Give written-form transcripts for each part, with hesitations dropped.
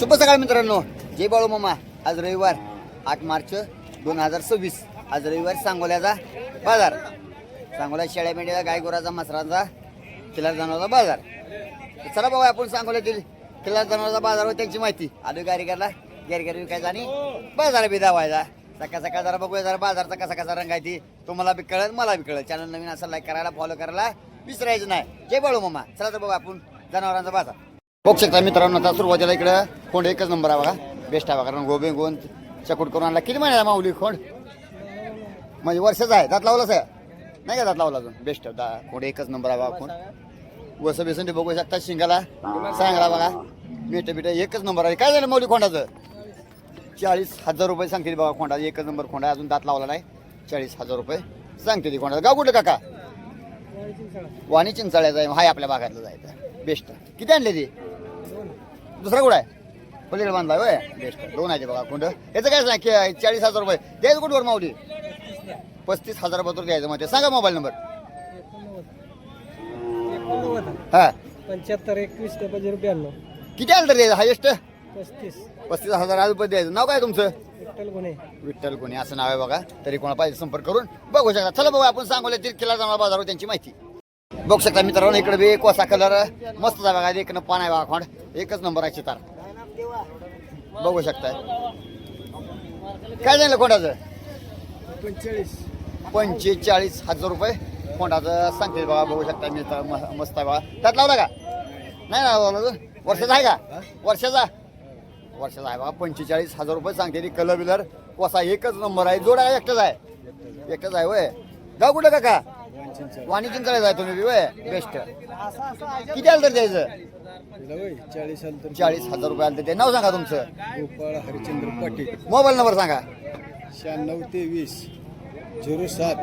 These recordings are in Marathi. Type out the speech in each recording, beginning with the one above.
शुभ सकाळ मित्रांनो, जय बाळू मामा. आज रविवार 8 मार्च 2026. आज रविवार सांगोल्याचा बाजार. सांगोला शेळ्या मेंढ्या गाय गुराचा मसराचा खिलार जनावरांचा बाजार. चला बाबा आपण सांगोल्यातील खिलार जनावरांचा बाजार व त्यांची माहिती आलो गारीकरला. गारीकर विकायचा आणि बाजार बी दावायचा. सकाळ सकाळ जरा बघूया जरा बाजारचा कसा कसा रंग आहे ती तुम्हाला बी कळेल मला बी कळेल. चॅनल नवीन असं लाईक करायला फॉलो करायला विसरायचं नाही. जय बाळू मामा. चला तर बघा आपण जनावरांचा बाजार बघू शकता मित्रांनो. आता सुरुवातीला इकडं खोंड एकच नंबर आहे बघा. बेस्ट आहे बघा. कारण गोबे गोन चकूट करून आणला. किती महिन्याला माऊली खोंड म्हणजे वर्षाचा आहे. दात लावलाच आहे नाही का? दात लावला अजून. बेस्ट खोंड एकच नंबर आहे बघा. खोंड वसं बेसन बघू शकता. शिंगाला सांगला बघा. मीठ बिट एकच नंबर आहे. काय झालं माऊली खोंडाचं? 40,000 रुपये सांगते बघा खोंडा. एकच नंबर खोंडा अजून दात लावला नाही. 40,000 रुपये सांगते ती खोंडा. गाव कुठं काका? वाणी चिंचाळ्याचा आहे. हाय आपल्या भागातलं जायचं. बेस्ट. किती आणले ती? दुसरा कुठं आहे? पलीकडे बांधला होय. बेस्ट. 2 आहे बघा खोंड. याचं काय सांग? 40,000 रुपये द्यायचं कुठवर माऊली? 35,000 रुपये द्यायचं म्हणते. सांगा मोबाईल नंबर. हा 75 21 92. किती आलं तर द्यायचं? हायेस्ट 35 35,000 रुपये द्यायचं. नाव काय तुमचं? विठ्ठल गुन्हे. विठ्ठल कोणी असं नाव आहे बघा. तरी कोणा पाहिजे संपर्क करून बघू शकता. चला बघू आपण सांगोल्यातील किल्ला जाणार बाजारावर त्यांची माहिती बघू शकता मित्रांनो. इकडे बी कोसा कलर मस्त आहे बघा. एक पान आहे बघा. खोंड एकच नंबर आहे. चितार बघू शकता. काय झालं खोंडाचं? 45,000 रुपये खोंडाचं सांगते बघा. बघू शकता मित्र मस्त आहे बघा. त्यात लावला का? नाही ना. वर्षाचा आहे का? वर्षाचा आहे बघा. 45,000 रुपये सांगते. कलर बिलर कोसा एकच नंबर आहे. जोडा एकटाच आहे. एकटाच आहे वय. गाव कुठं काका? वाणी चिंचाळ्याचा आहे तुम्ही बी वय. बेस्ट. किती आलं तर द्यायचं? 40,000 रुपये आलं तर ते. नाव सांगा तुमचं. गोपाळ हरिचंद्र पाटील. मोबाईल नंबर सांगा. 96 20 07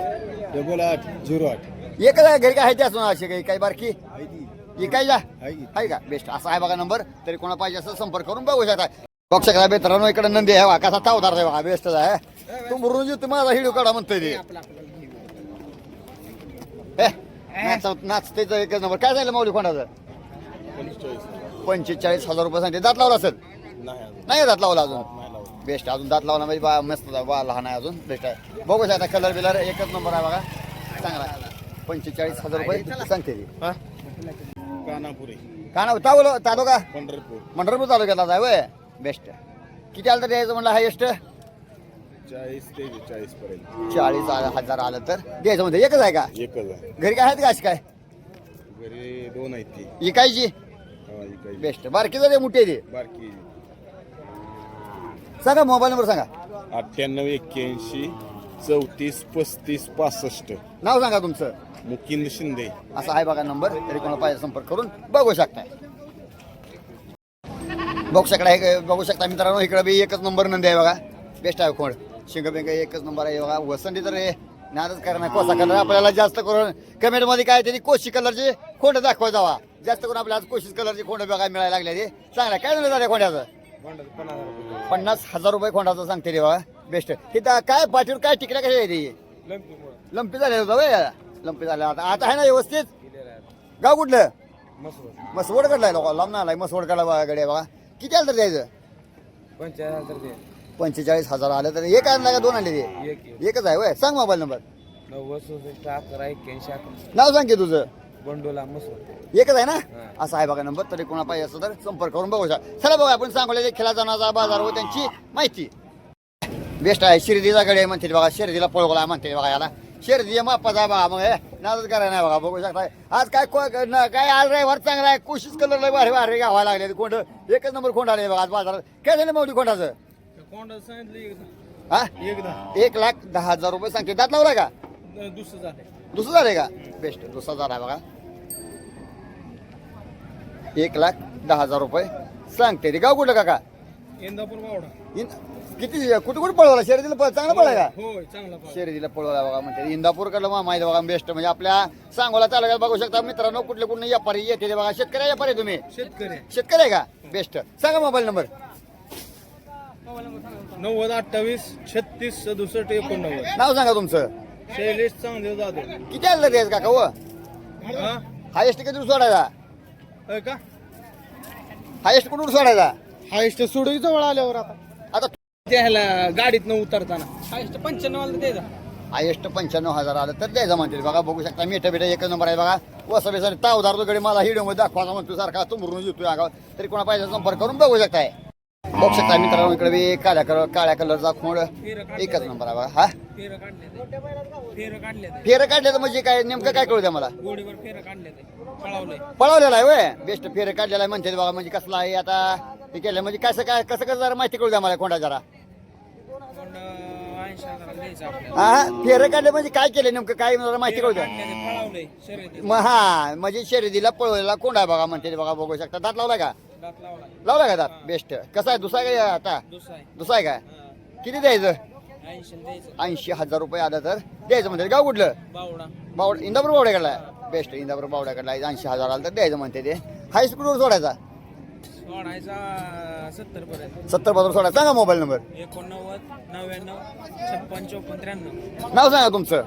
88 08. एकच आहे घरी काय आहे? त्याच अशी काही बारकी इकायला आहे का? बेस्ट. असा आहे बघा नंबर. तरी कोणा पाहिजे असं संपर्क करून बघू शकता. बघू शकता मित्रांनो. इकडे नंदी आहे बघा. कसा तावदार आहे बघा. बेस्टच आहे. तू मुरुंजी तुम्हाला हिडू काढा म्हणतोय ते. नाचतेच एकच नंबर. काय झालं माऊली खोंडाचं? 45,000 रुपये सांगते. दात लावला असेल? नाही दात लावला अजून. बेस्ट. अजून दात लावला म्हणजे बा मस्त बा लहान आहे अजून. बेस्ट आहे. बघू शकता. कलर बिलर एकच नंबर आहे बघा. चांगला आहे. 45,000 रुपये सांगते ती. चालू का? पंढरपूर तालुक्याला जाय वय. बेस्ट. किती आलं तर द्यायचं म्हणलं? हायेस्ट 40,000 आलं तर द्यायचं म्हणते. एकच आहे का? एकच आहे. घरी काय आहेत का अशी काय? घरी 2 आहेत ती. इकायची. बेस्ट. बारकी जरी मोठी आहे ती. बारकी सांगा मोबाईल नंबर सांगा. 98 81 34 35 65. नाव सांगा तुमचं. मुकिंद शिंदे. असा आहे बघा नंबर. तरी कोणा पाहिजे संपर्क करून बघू शकताय. बघू शकता मित्रांनो. इकडे बी एकच नंबर नंदी आहे बघा. बेस्ट आहे खोंड. शिंग बिंग एकच नंबर आहे बघा. वसंती तर नादच करा नाही. कोसा कलर आपल्याला जास्त करून कमेंट मध्ये काय तरी कोशी कलरचे खोंड दाखवा जावा. जास्त करून आपल्याला आज कोशिश कलरचे खोंड बघायला मिळायला लागले ते. चांगला. काय झालं झालं खोंड्याचं? 50,000 रुपये खोंडाचं सांगते रे बघा. बेस्ट. तिथं काय पाठीवर काय टिकल्या कशा आहे? लंपी झाले होतं. लंपी झालं. आता आहे ना व्यवस्थित? गाव कुठलं? मसवड कडलाय लोक लांब ना आलाय. मसवड कडला बघा गड्या बघा. किती आलं तर द्यायचं? 45,000 आलं तर. एक आणला का 2 आणले ते? एकच आहे वय. सांग मोबाईल नंबर. 90 नाव सांग की तुझं. बंडोला मसूर. एकच आहे ना? असा आहे बघा नंबर. तरी कोणा पाहिजे असं तर संपर्क करून बघू शकता. चला बघा आपण सांगोल्याचे खेळा जाण्याचा बाजार व त्यांची माहिती. बेस्ट आहे. शिर्डीचा गडी म्हणते बघा. शिर्डीला पळवला म्हणते बघा. याला शिर्डी मापाचा बघा. मग नादच करायला नाही बघा. बघू शकता. आज काय आज ड्रायव्हर चांगला आहे. कोशिश कलर भारी भारी गावायला लागले. कोंड एकच नंबर खोंड आले बघा आज बाजारात. काय झालं मावडी खोंडाचं? हा 1,10,000 रुपये सांगते. दात लावला का? दुसरं झालंय का? बेस्ट. दुसरा झाला बघा. 1,10,000 रुपये सांगते ते. गाव कुठलं काका? इंदापूर बावडा. किती कुठे कुठे पळवला? शर्यतीला चांगला पळाय का? होय चांगला. शर्यतीला पळवला बघा. म्हणते इंदापूर कडलं मा माहिती बघा. बेस्ट. म्हणजे आपल्या सांगोला तालुक्यात बघू शकता मित्रांनो. कुठले कुठले व्यापारी येते बघा. शेतकरी व्यापारी तुम्ही? शेतकरी आहे का? बेस्ट. सांगा मोबाईल नंबर. 90 28 36 67 89. नाव सांगा तुमचं. शैलेश चांगदेव जाधव. किती आलं द्यायचं काका? व हायेस्ट किती सोडायचा? का हायेस्ट कुठून सोडायचा? हायस्ट सोडू जवळ आल्यावर आता आता त्याला गाडीतनं उतरताना हायस्ट 95 द्यायचा. हायेस्ट 95,000 आलं तर द्यायचं म्हणतील बघा. बघू शकता मीठा बिठा एकच नंबर आहे बघा. वसा सर तावदार तो कडे मला व्हिडिओ मध्ये दाखवायचा म्हणतो सारखा तुमरून येतोय आगाव. तरी कोणा पाहिजे संपर्क करून बघू शकताय. बघू शकता मित्रांनो इकडे बी काळ्या कलरचा खोंड एकच नंबर आहे बघा. हा फेर काढले फेर काढल्याचं म्हणजे काय नेमकं काय कळू द्या मला. गोडीवर फेर काढले पळवलंय. पळवलेला आहे वय बेस्ट फेर काढलेला आहे म्हणते बघा. म्हणजे कसला आहे आता ते केलं म्हणजे कसं जरा माहिती कळू द्या मला कोणा जरा. हा फेर काढले म्हणजे काय केलं नेमकं काय जरा माहिती कळू द्या. पळवलंय शर्यती. मग हा म्हणजे शर्यतीला पळवलेला कोंड आहे बघा म्हणते बघा. बघू शकता दात लावला का. दात लावलाय. लावला का दात बेस्ट. कसा आहे दुसरा काय आता दुसरा आहे काय किती द्यायचं. 80 द्यायचं. 80,000 रुपये आलं तर द्यायचं म्हणते. गाव कुठलं बावडा. बावड इंदापूर बावड्याकडला बेस्ट. इंदापूर बावड्याकडला 80,000 आलं तर द्यायचं म्हणते ते. हाय स्पीडवर सोडायचा सोडायचा 70 पर्यंत. 70 पासून सोडायचा. सांगा मोबाईल नंबर 89 99 56 54 93. नाव सांगा तुमचं.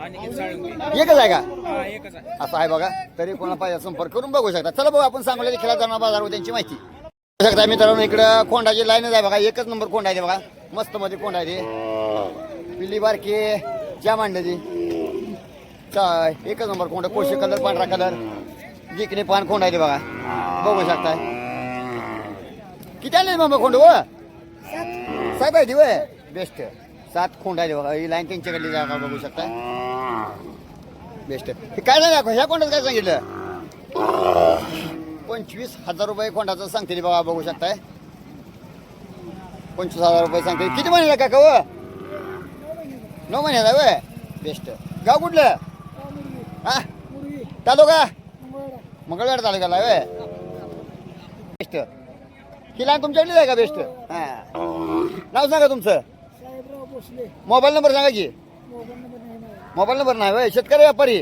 आणि साळुंके. एकच आहे का हा एकच आहे. असं आहे बघा. तरी कोणाला पाहिजे संपर्क करून बघू शकता. चला बघू आपण सांगले खेळा जाणार बाजारावर त्यांची माहिती बघू शकता मित्रांनो. इकडं खोंडाची लाईनच आहे बघा. एकच नंबर खोंड आहे ते बघा. मस्त मध्ये खोंड आहे ते. पिल्ली बारकी ज्या मांडली एकच नंबर खोंड. कोळशी कलर पांढरा कलर जिकणे पान खोंड आहे ते बघा. बघू शकताय. किती आले मग खोंड व 7 आहे ती वय बेस्ट. 7 खोंड आहे बघा. ही लाईन त्यांच्याकडली जागा बघू शकता बेस्ट. हे काय सांगा ह्या कोंडाचं काय सांगितलं. 25,000 रुपये कोंडाचं सांगते बघा. बघू शकताय 25,000 रुपये सांगते. किती महिन्याला काका व 9 महिन्याला वय बेस्ट. गाव कुठलं हा तालुका मंगळवेढा तालुक्याला वय बेस्ट. ही लाईन तुमच्याकडली आहे का बेस्ट. हा नाव सांगा तुमचं. मोबाईल नंबर सांगा की. मोबाईल नंबर नाही वय. शेतकरी व्यापारी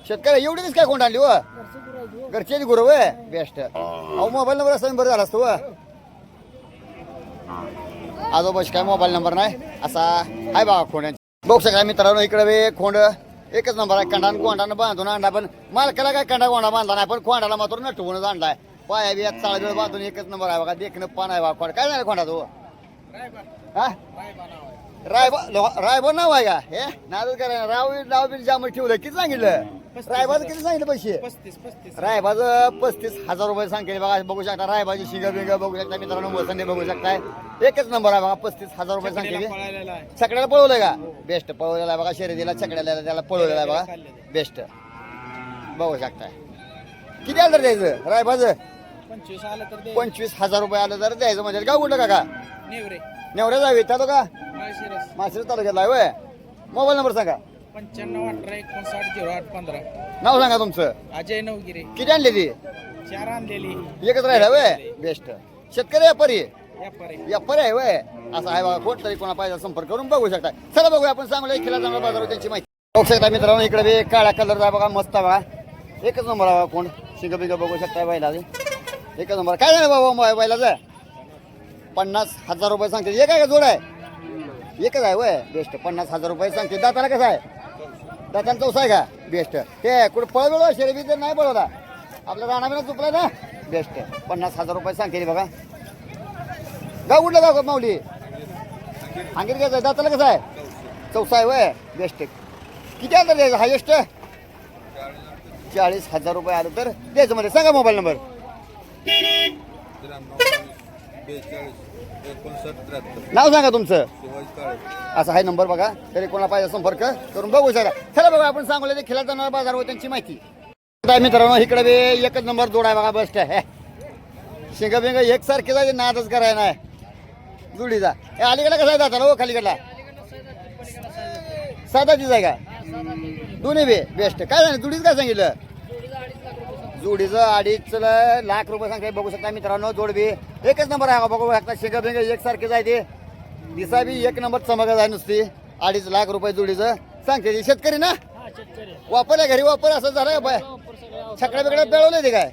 शेतकरी एवढीच काय कोण आणली व घरचे गुरु वय बेस्ट. अहो मोबाईल नंबर असता बरं झाला असतो व. आजोबाशी काय मोबाईल नंबर नाही असा आहे बघा खोंड. बघू शकता मित्रांनो इकडे बे खोंड एकच नंबर आहे. कंडान कोंडानं बांधून आणला पण मालकाला काय कंडा कोंडा बांधला नाही पण खोंडाला मात्र नटवूनच आणलाय. पाया बियात चाळबीळ बांधून एकच नंबर आहे बघा. देखणं पान आहे बघा. खोंड काय नाही खोंडा तो हा रायबा नाव आहे का हे नाव करा. राव बिल जाम ठेवलं. किती सांगितलं रायबाचं किती सांगितलं पैसे. 35 रायबाचं 35,000 रुपये सांगितले बघा. बघू शकता रायबाची शिंग बिंग बघू शकता मित्रांनो. मोसंडी बघू शकताय. एकच नंबर आहे बघा. 35,000 रुपये सांगितले. पळायला आहे. छकड्याला पळवलंय का बेस्ट. पळवलेला आहे बघा. शर्यतीला छकड्याला त्याला पळवलेला आहे बघा बेस्ट. बघू शकताय. किती आलं तर द्यायचं रायबाचं 25 आलं तर दे. 25,000 रुपये आलं तर द्यायचं म्हणजे. गाव कुठलं काका नेवरे. नेवऱ्या जावी त्यातो का माळशिरस. माशिरस तालुक्याला आहे वय. मोबाईल नंबर सांगा. 95 18 59 08 15. नाव सांगा तुमचं. अजय नवगिरे. किती आणली ती 4 आणलेली. एकच राहिला वय बेस्ट. शेतकरी व्यापारी व्यापारी. व्यापारी आहे वय असं आहे बघा. कोण तरी कोणा पाहिजे संपर्क करून बघू शकता. चला बघूया आपण सांगू खेळा चांगला बाजारावर त्यांची माहिती बघू शकता मित्रांनो. इकडे बी काळ्या कलरचा आहे बघा. मस्त आहे बघा. एकच नंबर आहे बघा. कोण शिंग बिंग बघू शकता बैला. एकच नंबर. काय झालं बाबा बैलाचं 50,000 रुपये सांगते. एक आहे का जोड आहे एकच आहे वय बेस्ट. 50,000 रुपये सांगते. दाताला कसं आहे दाताला चौसा आहे का बेस्ट. ते कुठं पळवलं शर्यती तर नाही पळवला आपल्या राणाबिना चुकलाय ना बेस्ट. 50,000 रुपये सांगते बघा. गाव कुठलं गाव माऊली हांगीर घ्यायचं आहे. दाताला कसं आहे चौसा आहे वय बेस्ट. किती आलं द्यायचं हायेस्ट 40,000 रुपये आलं तर द्यायचं मध्ये. सांगा मोबाईल नंबर. 43 नाव सांगा तुमचं. असा आहे नंबर बघा. तरी कोणा पाहिजे संपर्क करून बघू शकता. चला बघा आपण सांगले खेळा जाणार बाजारावर त्यांची माहिती मित्रांनो. इकडे बी एकच नंबर जोड आहे बघा. बेस्ट आहे. शिंग बिंग एकसारखी जायचे नादच करायला नाही जुडीचा. हे अलीकडला कसा आहे दाताला हो खालीकडला साधा दिस आहे का दोन्ही बी बेस्ट. काय सांगितलं जुडीच काय सांगितलं. जोडीचं 2.5 लाख रुपये सांगते. बघू शकता मित्रांनो. जोड बी एकच नंबर आहे बघू शकता. शिंग बिंग एकसारखे जायते. दिसा बी एक नंबर चमकत आहे नुसती. 2.5 लाख रुपये जोडीचं सांगते. शेतकरी ना वापरल्या घरी वापर असं झालं का छकड्या बिकड्या बेळवले ते काय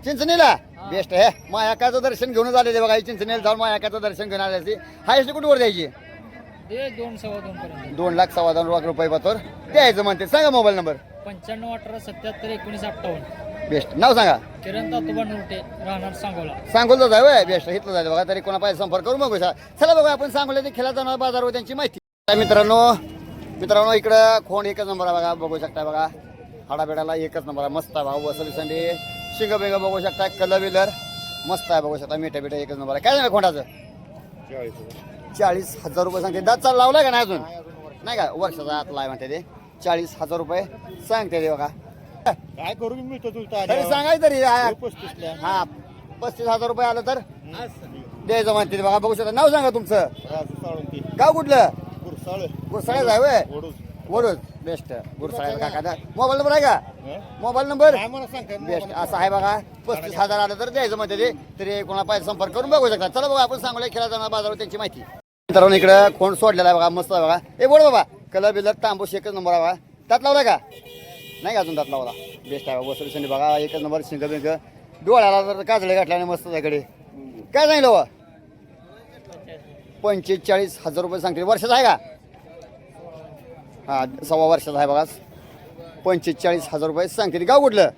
चिंचणीला बेस्ट आहे. मायाकाचं दर्शन घेऊन आले ते बघा. चिंचणीला जाऊन मायाकाचं दर्शन घेऊन आले. हायस्ट कुठवर द्यायची 2 लाख 2.25 लाख रुपये पतोर द्यायचं म्हणते. सांगा मोबाईल नंबर. 95 18 77 19 58. बेस्ट नाव सांगा. किरण तातोबा नवटे राहणार सांगोला. सांगोलचं जाय वय बेस्ट इथलं जायचं बघा. तरी कोणा पाहिजे संपर्क करून बघू शकता. चला बघा आपण सांगोला खेळा जाणार बाजारवर त्यांची माहिती. मित्रांनो इकडं खोंड एकच नंबर आहे बघा. बघू शकता बघा हाडाबेडाला एकच नंबर आहे. मस्त आहे भाऊ. वसली संडी शिंग बेंग बघू शकता. कलर बिलर मस्त आहे बघू शकता. मिठा बिठा एकच नंबर आहे. काय झालं खोंडाचं 40,000 रुपये सांगते. दात चाल लावलाय का नाही अजून नाही का वर्षाचा आत लाय म्हणते ते 40,000 रुपये सांगते ते बघा. काय करू मी तरी सांगाय तरी हा 35,000 रुपये आलं तर द्यायचं म्हणते बघा. बघू शकता. नाव सांगा तुमचं. गाव कुठलं. गुरसाळ्याच आहे वय वडूज बेस्ट. गुरसाळ्याचा काका मोबाईल नंबर आहे का. मोबाईल नंबर बेस्ट असं आहे बघा. 35,000 आलं तर द्यायचं म्हणते ते. तरी कोणा पाहिजे संपर्क करून बघू शकता. चला बघा आपण सांगूया खेळा जाणार बाजारावर त्यांची माहिती. मित्रांनो इकडं खोंड सोडलेला आहे बघा. मस्त आहे बघा. ए बोल बाबा कलर बिलर तांबूस एकच नंबर आहे बघा. दात लावला का नाही का अजून. दात लावला बेस्ट आहे बघा. वसुली बघा एकच नंबर. शिंग बिंग डोळ्याला तर काजळे गाठल्याने मस्त त्याकडे. काय सांगितलं बा 45,000 रुपये सांगते. वर्षाचा आहे का हा 1.25 वर्षाचा आहे बघा. 45,000 रुपये सांगते. गाव कुठलं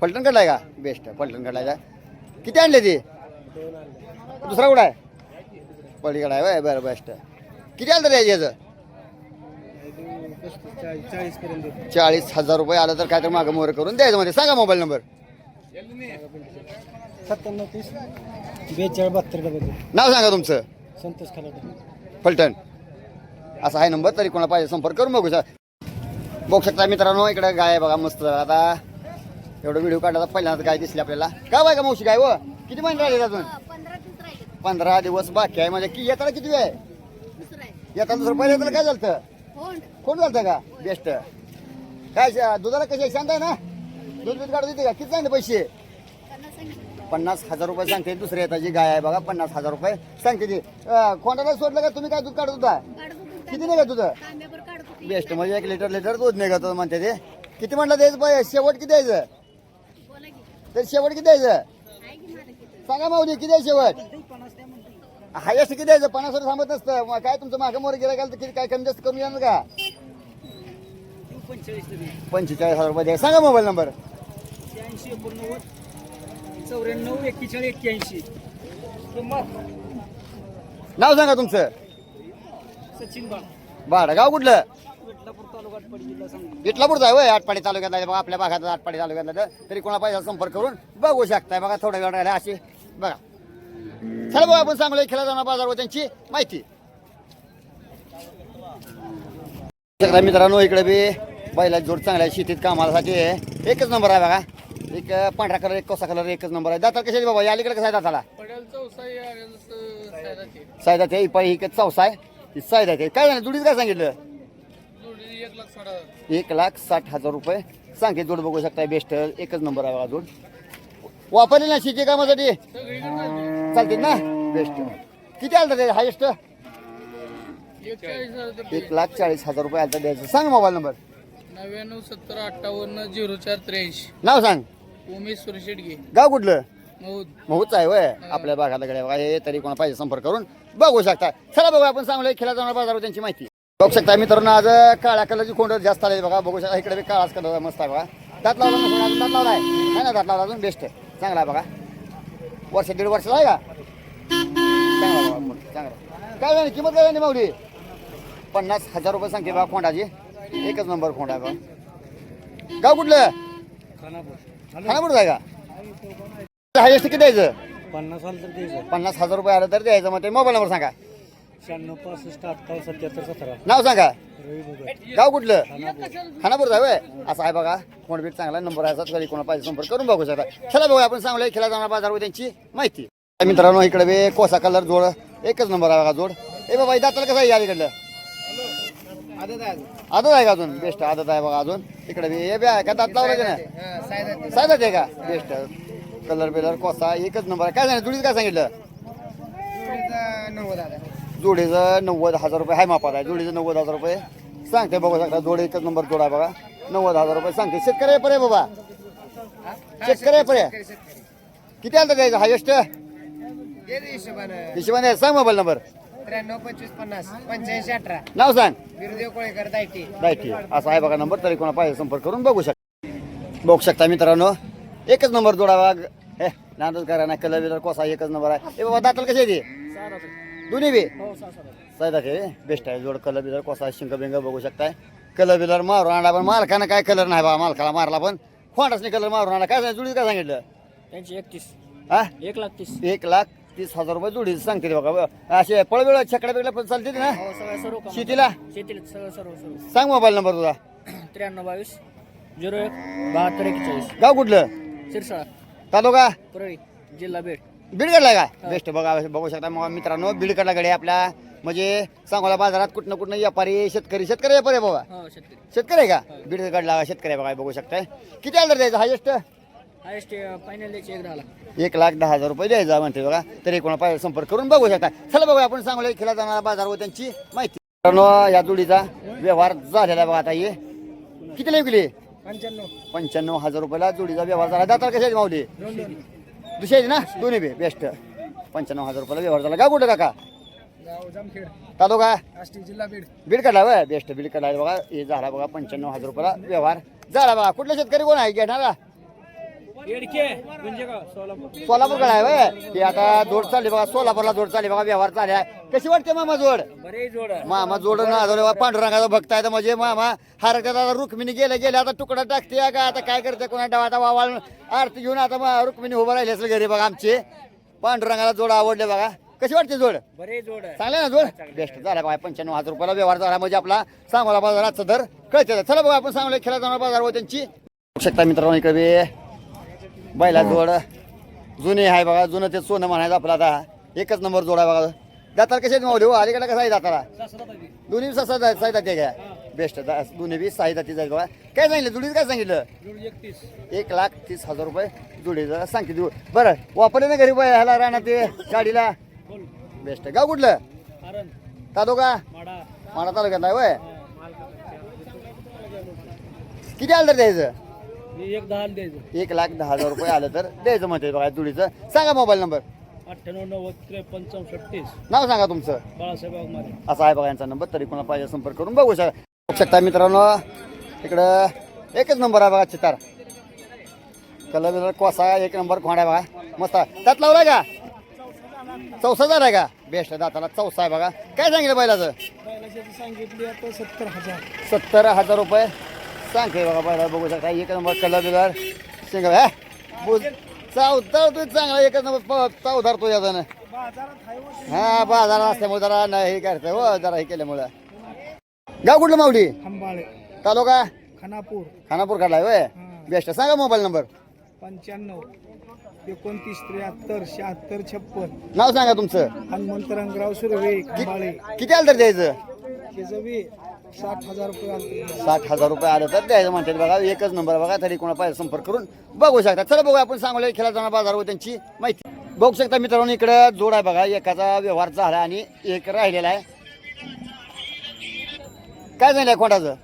फलटण कडला आहे का बेस्ट. फलटण कडला आहे. किती आणले ते दुसरा कुठं आहे पलीकडे आहे बरं बेस्ट. किती आलं तर याचं 40,000 रुपये आलं तर काय तर मागं मोर करून द्यायचं मध्ये. सांगा मोबाईल नंबर. 97 42 72. नाव सांगा तुमचं. संतोष खराटे फलटण असा आहे नंबर. तरी कोणा पाहिजे संपर्क करून बघू बघू शकता मित्रांनो. इकडे गाय आहे बघा मस्त. आता एवढं व्हिडिओ काढला पहिल्यांदा गाय दिसली आपल्याला. का बाय का मावशी गाय व किती महिने राहिले अजून 15 दिवस बाकी आहे. म्हणजे की येताना किती आहे येताना दुसरं पहिल्या येताना काय झालं कोण झालं का बेस्ट. काय दुधाला कशी शांत आहे ना. दूध दूध काढत येते का. किती सांगते पैसे 50,000 रुपये सांगते. दुसऱ्या येताची गाय आहे बघा. 50,000 रुपये सांगते ती. खोंडाला सोडलं का तुम्ही काय दूध काढत होता किती निघत तुझं बेस्ट. म्हणजे 1 लिटर दूध निघत म्हणते ते. किती म्हटलं द्यायचं शेवट किती द्यायचं तर शेवट किती द्यायचं सांगा माऊली. किती आहे शेवट हायस्ट किती द्यायचं. 50 वर थांबत नसतं. मग काय तुमचं मागं मोर गेला तर किती काय कमी जास्त कमी येणार का 45,000 रुपये द्या. सांगा मोबाईल नंबर. 86 89 94 41 81. नाव सांगा तुमचं. सचिन बाळा गाव कुठलं विटलापूर तालुका आटपाडी जिल्हा सांगली. इटलापूरचा आहे आटपाडी तालुक्यातला आहे बघा. आपल्या भागात आटपाडी तालुक्यातला तरी कोणा पाहिजे संपर्क करून बघू शकताय बघा. थोडा वेळ राहिला अशी बघा. चला बघा आपण सांगू खेळा जाणार बाजारवर त्यांची माहिती. मित्रांनो इकडे बी बैला जोड चांगल्या शेतीत कामासाठी एकच नंबर आहे बघा. एक पांढरा कलर एक कोसा कलर एकच नंबर आहे. दाता कशाची बाबा या अलीकडे कसं आहे दाताला सायदा ते पाळी ही चौसा आहे ही सायदा ते. काय झालं जुडीच काय सांगितलं 1,60,000 रुपये सांगे. जोड बघू शकता बेस्ट एकच नंबर आहे बघा. जोड वापरली ना शेती कामासाठी चालते ना बेस्ट. किती आलं ते हायेस्ट 1,40,000 रुपये आलं तर द्यायचं. सांग मोबाईल नंबर. 99 70 58 04 83. नाव सांग. उमेश सुरेशेडगे गाव कुठलं मौद. महूच आहे वय आपल्या भागाला कडे बघा. हे तरी कोणा पाहिजे संपर्क करून बघू शकता. चला बघा आपण सांगू खेळा जाणार बाजारावर त्यांची माहिती. बघू शकता मित्रांनो आज काळ्या कलरची खोंड जास्त आले बघा. बघू शकता इकडे काळाच कलर मस्त आहे बघा. दात लावला अजून दात लावलाय नाही ना. दात लावला अजून बेस्ट चांगला आहे बघा. वर्ष 1.5 वर्ष आहे का चांगला. काय झाली किंमत काय झाली माऊली 50,000 रुपये सांगते बघा. खोंडाची एकच नंबर खोंड आहे बघा. गाव कुठलं खानापूर आहे का. हायेस्ट किती द्यायचं 50,000 तर द्यायचं. 50,000 रुपये आलं तर द्यायचं. मग ते मोबाईल नंबर सांगा. 96 65 78 77 17. नाव सांगा. रवी भगत गाव कुठलं खानापूर आहे वय असं आहे बघा. कोणबीट चांगला नंबर आहे. तरी कोणा पाहिजे संपर्क करून बघू शकता. चला बघूया आपण सांगू खेळा जाणार बाजारवर त्यांची माहिती. मित्रांनो इकडे बी कोसा कलर जोड एकच नंबर आहे बघा. जोड ए बाबा दाताला कसं आहे या इकडलं आदत आहे का अजून बेस्ट आदत आहे बघा. अजून इकडे बी हे बी आहे का दात लावला ना सायदाच आहे का बेस्ट. कलर बिलर कोसा एकच नंबर आहे. काय सांगितलं जुडीचं काय सांगितलं जोडीचं 90,000 रुपये हाय मापात आहे. जोडीचं 90,000 रुपये सांगते बघू शकता. जोड एकच नंबर जोड आहे बघा. 90,000 रुपये सांगते. शेतकरी पर्याय बाबा शेतकरी पर्याय किती आलं द्यायचं हायेस्ट हिशोबाने सांग मोबाईल नंबर. 93 25 50 85 18. नाव सांग. बिरुदेव कोळेकर दायटी. राईट असं आहे बघा नंबर. तरी कोणा पाहिजे संपर्क करून बघू शकता. बघू शकता मित्रांनो एकच नंबर जोडा बघा. हे नांदच करा ना कलर बिलर कोसा एकच नंबर आहे. हे बाबा दाताल कसे आहे ते दोन्ही बी सायदा ते बेस्ट आहे जोड. कलर बिलर कोसा शिंग बिंग बघू शकताय. कलर बिलर मारून आणला पण मालकानं काय कलर नाही बा. मालकाला मारला पण खोंडाच कलर मारून आणला. काय सांगितलं जुडी काय सांगितलं त्यांची 31 हा 1,30,000. 1,30,000 रुपये जोडी सांगते रे बघा. असे पळबिळ छकड्या बिकड्या पण चालते ना हो सगळं सर्व काम. शेतीला. शेतीला सर्व सांग मोबाईल नंबर तुझा. 9322 01 72 41. गाव कुठलं शिरसाळा तालुका परळी जिल्हा बीड. बीडकडला का बेस्ट बघा बघू शकता मग मित्रांनो बीडकडला गडी आपल्या म्हणजे सांगोला बाजारात कुठनं कुठनं व्यापारी शेतकरी व्यापारी आहे बाबा. हो शेतकरी. शेतकरी आहे का बीडकडला शेतकरी आहे बघा बघू शकताय. किती आलं द्यायचं हायेस्ट हायस्ट फायनल द्यायची 1,10,000. 1,10,000 रुपये द्यायचा म्हणते बघा. तरी कोणा पाहिजे संपर्क करून बघू शकता. चला बघूया आपण सांगोला खेळा जाणारा बाजार व त्यांची माहिती. मित्रांनो या जोडीचा व्यवहार झालेला आहे बघा. आता ये कितीला विकली 95,000 रुपयाला जोडीचा व्यवहार झाला. दातार कशा आहेत माऊली दुसऱ्याची ना दोन्ही बी बेस्ट. 95,000 रुपयाला व्यवहार झाला. गाव कुठं काका गाव जामखेड तालुका आष्टी जिल्हा बीड. बीड काढला बघा बेस्ट बीड काढला बघा. हे झाला बघा 95,000 रुपयाला व्यवहार झाला बघा. कुठला शेतकरी कोण आहे घेणारा येडके गुंजेगाव सोलापूर. सोलापूर कडे आहे बघा. हे आता जोड चालली बघा. सोलापूरला जोड चालली बघा. व्यवहार चालले आहे. कशी वाटते मामा जोड बरे जोड. मामा जोड ना पांडुरंगाचा भक्त आहे तर म्हणजे मामा हारकत आता रुक्मिणी गेले आता तुकडा टाकते का आता काय करते कोणा डावा आता वावाळ आरती घेऊन आता रुक्मिणी उभं राहिले असेल घरी बघा. आमचे पांडुरंगाला जोड आवडले बघा. कशी वाटते जोड बरे जोड. चांगले ना जोड बेस्ट झाला बघा. 95,000 रुपयाला व्यवहार झाला म्हणजे आपला सांगोला बाजाराचा दर कळते. चला बघा आपण सांगोला खेळा जाणार बाजार व त्यांची बघू शकता मित्रांनो. इकडे बैला जोड जुने आहे बघा. जुनं ते सोनं म्हणायचं आपलं आता एकच नंबर जोड आहे बघा. दाताला कसे मावली हो अलीकडे कसं आहे दाताला दोन्ही बी साहित्या ते घ्या बेस्ट. दोन्ही बी साहित्याची जाईल बघा. काय सांगितलं जुडीचं काय सांगितलं 1,30,000 रुपये जुडीचं सांगते देऊ. बरं वापरले ना घरी ह्याला राहणार ते गाडीला बेस्ट. गाव कुठलं तालुका माडा तालुक्यात आहे वय. किती आलं तर द्यायचं 1,10,000 द्यायचं. 1,10,000 रुपये आलं तर द्यायचं म्हणते बघा जुडीचं. सांगा मोबाईल नंबर 9890 नाव सांगा तुमचं. बाळासाहेब वाघमारे. असा आहे बघा यांचा नंबर. तरी कोणा पाहिजे संपर्क करून बघू शकता मित्रांनो. इकडं एकच नंबर आहे बघा. चितार कलर बिलर कोसा एक नंबर खोंड आहे बघा. मस्त आहे. दात लावलाय का चौसा झालाय का बेस्ट. दाताला चौसा आहे बघा. काय सांगितलं बैलाचं सांगितले आता 70,000. 70,000 रुपये सांगते बघा. बैला बघू शकता एक नंबर कलर बिलर शिंग चौदा तू चांगला एकच नंबर चौदार तो याचा हा बाजारात असल्यामुळे जरा नाही हे करतंय हो जरा हे केल्यामुळं. गाव कुठलं माऊली खंबाळे तालुका खानापूर. खानापूर काढलाय वय बेस्ट. सांगा मोबाईल नंबर 95 29 73 76 56. नाव सांगा तुमचं. हनुमंत रंगराव सुर्वे खंबाळे. किती आलं तर द्यायचं त्याचं बी 60,000 रुपये आले. 60,000 रुपये आलं तर द्यायचं म्हणतात बघा. एकच नंबर बघा. तरी कोणा पाहिजे संपर्क करून बघू शकता. चला बघू आपण सांगू खेळा जाणार बाजार व त्यांची माहिती बघू शकता मित्रांनो. इकडे जोड आहे बघा. एकाचा व्यवहार झाला आणि एक राहिलेला आहे. काय सांगितलं कोणाचं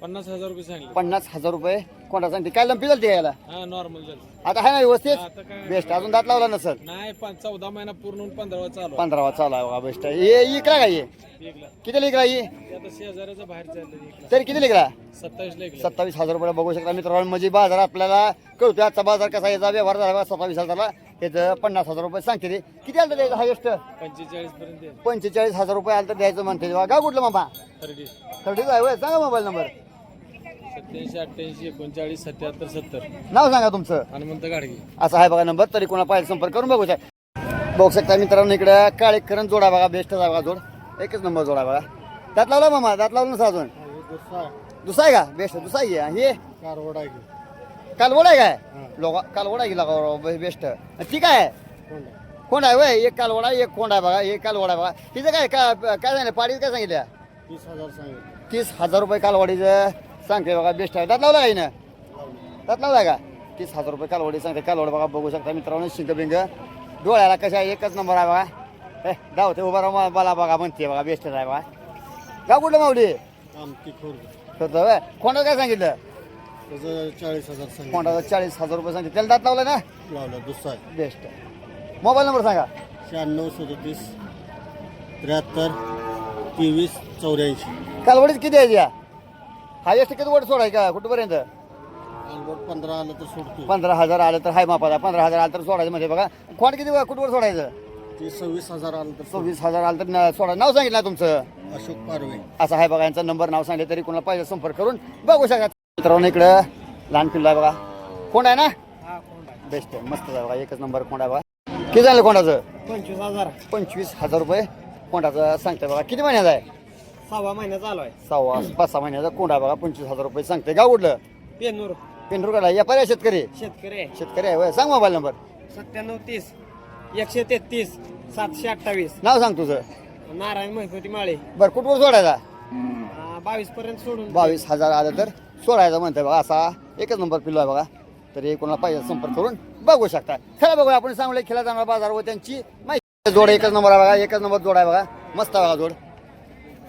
50,000 रुपये सांगितले. 50,000 रुपये कोणता सांगते. काय लंपी झाली यायला हा नॉर्मल झालं. आता आहे ना व्यवस्थित आता काय बेस्ट. अजून दात लावला नसल. नाही 14 महिना पूर्ण होऊन 15वा चालू आहे. 15वा चालू आहे बघा बेस्ट. हे इकला का हे एकला. किती लिकला ही ते आता 6,000च्या बाहेर चाललं एकला. तरी किती लिकला 27 ला एकला. 27,000 रुपये बघू शकता मित्रांनो. म्हणजे बाजार आपल्याला कळतोय आजचा बाजार कसा याचा व्यवहार झाला 27,000ला. याचं 50,000 रुपये सांगते ते. किती आलं तर द्यायचं हायेस्ट 45 पर्यंत द्या. 45,000 रुपये आलं तर द्यायचं म्हणते बघा. गाव कुठलं मामा खरेदी थर्टीच आहे वय. सांगा मोबाईल नंबर 87 88 39 77 70. नाव सांगा तुमचं. हनुमंत गाडगे. असं आहे बघा नंबर. तरी कोणा पाहिजे संपर्क करून बघू शकता. बघू शकता मित्रांनो. इकडे काळे करण जोडा बघा. बेस्ट आहे बघा जोड. एकच नंबर जोडा बघा. दात लावला मामा दात लावलं नसा अजून दुसरा आहे का बेस्ट. दुसरा आहे हे कालवड आहे काय लोक कालवड आहे गेला बेस्ट. ठीक आहे कोंड आहे वय. एक कालवड आहे एक कोंड आहे बघा. एक कालवड आहे बघा. तिचं काय काय सांगितलं पाडीचं काय सांगितलं 30,000 सांगितलं. 30,000 रुपये कालवडीचं सांगते बघा. बेस्ट आहे. दात लावला का हिनं दात लावला का 30,000 रुपये कालवडी सांगते. कालवड बघा बघू शकता मित्रांनो. शिंग बिंग डोळ्याला कशा एकच नंबर आहे बघा. धावते उभा राहा मला बघा म्हणते बघा. बेस्ट आहे बघा. गाव कुठलं माऊली होतं वय. कोणाचं काय सांगितलं 40,000 कोणाचं 40,000 रुपये सांगितलं. त्याला दात लावला ना लावला. दुसरा बेस्ट. मोबाईल नंबर सांगा 96 37 73 23 84. कालवडीच किती आहे या हायेस्ट किती वर सोडाय का कुठपर्यंत 15 आलं तर सोडतो 15,000 आलं तर हाय मापाला, 15,000 आलं तर सोडायचं मध्ये बघा. खोंड किती कुठवर सोडायचं? ते 26,000 आलं तर 26,000 आलं तर सोडा. नाव सांगितलं ना तुमचं? अशोक पारवे. असं आहे बघा. यांचा नंबर नाव सांगितलं तरी कोणाला पाहिजे संपर्क करून बघू शकता. मित्रांनो इकडं लहान पिल्ला आहे बघा. कोंड आहे ना? बेस्ट आहे, मस्त आहे बघा. एकच नंबर कोंड आहे बघा. किती झालं कोंडाचं? 25,000. 25,000 रुपये कोंडाचं सांगते बघा. किती महिन्याचा आहे? 6 महिना चालू आहे. 5-6 महिन्याचा कोंड आहे बघा. 25,000 रुपये सांगते. गाव कुठलं? पेनूर. पेंढुरकडा. या पर्याय शेतकरी शेतकरी आहे. शेतकरी आहे होय. सांग मोबाईल नंबर. 9730 133 728. नाव सांग तुझं. नारायण महिपती माळे. बरं कुठवर सोडायचा? 22 पर्यंत सोडून 22,000 आलं तर सोडायचं म्हणते बघा. असा एकच नंबर पिल्लो आहे बघा. तरी कोणाला पाहिजे संपर्क करून बघू शकता. चला बघूया आपण सांगले खेळा जाणार बाजार व त्यांची माहिती. जोड एकच नंबर आहे बघा. एकच नंबर जोड आहे बघा. मस्त आहे बघा जोड.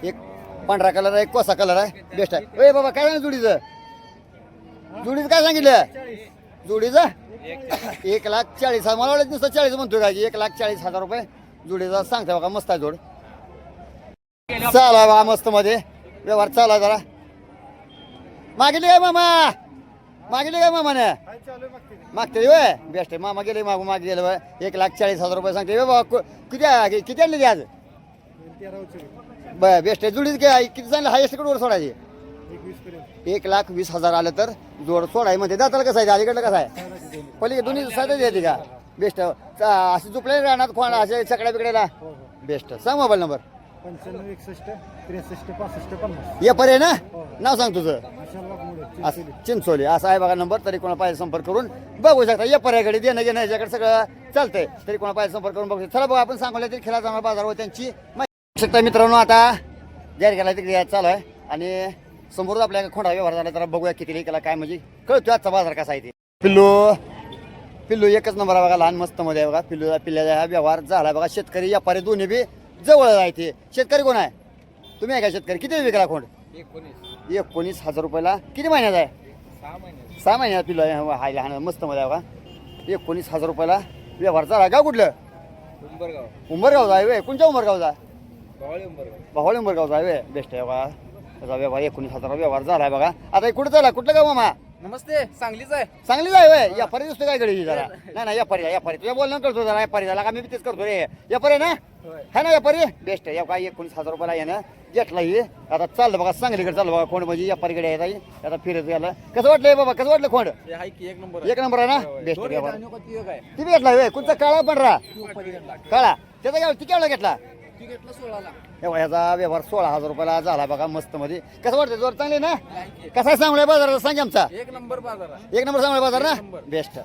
एक पांढरा कलर आहे, एक कोसा कलर आहे. बेस्ट आहे. ए बाबा काय सांगितलं जोडीचं? जोडीचं काय सांगितलं? जोडीचं 1,40,000. मला वाटलं नुसतं 40 म्हणतोय का? 1,40,000 रुपये जोडीचा सांगता बघा. मस्त आहे जोड. चाला बघा मस्त मध्ये व्यवहार चाला जरा. मागितली काय मामा? मागितली काय मामाने? मागते होय. बेस्ट आहे. मामा गेले मागे गेले बघ. 1,40,000 रुपये सांगते बाबा. किती आणली ती आज? बर बेस्ट आहे. जोडीच काय किती सांगलं? हायस्ट कडवर सोडायची 1,20,000 आलं तर जोड सोडाय मध्ये. दाताला कसं आहे? अलीकडलं कसं आहे? पलीकडे दोन्ही साधे येते का? बेस्ट. असे झुपले राहणार खोंड असे सगळ्या बिकड्याला. बेस्ट. सांग मोबाईल नंबर. 95 61 63 65 50. ये पर्याय ना? नाव सांग तुझं. असं चिंचोली असं आहे बघा नंबर. तरी कोणा पाहिजे संपर्क करून बघू शकता. या पर्यायकडे देणं घेणं याच्याकडे सगळं चालतंय. तरी कोणा पाहिजे संपर्क करून बघू शकता. चला बघा आपण सांगोला तरी खेळा जाणार बाजारवर त्यांची माहिती शकता. मित्रांनो आता जाहीर केला तिकडे यायचं चालू आहे आणि समोर आपल्या खोंडा व्यवहार झाला. तर बघूया किती केला काय म्हणजे कळतो आजचा बाजार कसा आहे ते. पिल्लू एकच नंबर आहे बघा. लहान मस्त मध्ये आहे बघा. पिल्ल्याचा व्यवहार झाला बघा. शेतकरी व्यापारी दोन्ही बी जवळ आहे ते. शेतकरी कोण आहे? तुम्ही आहे का शेतकरी? किती विकला खोंड? 19,000 रुपयाला. किती महिन्याचा आहे? 6 महिन्याचा पिल्लू आहे. हाय लहान मस्त मध्ये आहे बघा. 19,000 रुपयाला व्यवहार झाला. गाव कुठलं? उंबरगावचा आहे वे. कोणत्या उंबरगावचा? भावळे उंबरगावचा आहे वे. बेस्ट आहे बघा. त्याचा व्यवहार 19,000 व्यवहार झाला आहे बघा. आता हे कुठं चालला? कुठलं गाव मामा? नमस्ते, सांगलीच आहे. चांगली जाय वय. या परी दिसतो काय गडी जरा. नाही या परी तुझ्या बोलणं करतो जरा. या परी झाला का? मी तेच करतो रे. या परी ना है ना? या परी बेस्ट आहे. या काय 19,000 रुपयाला आहे ना घेतला ही. आता चाललं बघा. सांगलीकडे चाललं बघा. खोंड म्हणजे या परीकडे आहे. आता फिरत गेलं. कसं वाटलं बाबा? कसं वाटलं खोंड? एक नंबर. एक नंबर आहे ना? बेस्ट व्यवहार. ती घेतला वय. कोणता काळा पांढरा? काळा. त्याचा किती केवढा घेतला? याचा व्यवहार 16,000 रुपयाला झाला बघा. मस्त मध्ये. कसं वाटतं? जोर चांगले ना? कसा सांगलाय बाजार? सांग आमचा. एक नंबर बाजार. एक नंबर सांगलाय बाजार ना? बेस्ट.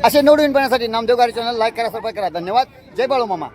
असे नवनवीन पाहण्यासाठी नामदेव गाडी चॅनल लाईक करा, सबस्क्राईब करा. धन्यवाद. जय बाळू मामा.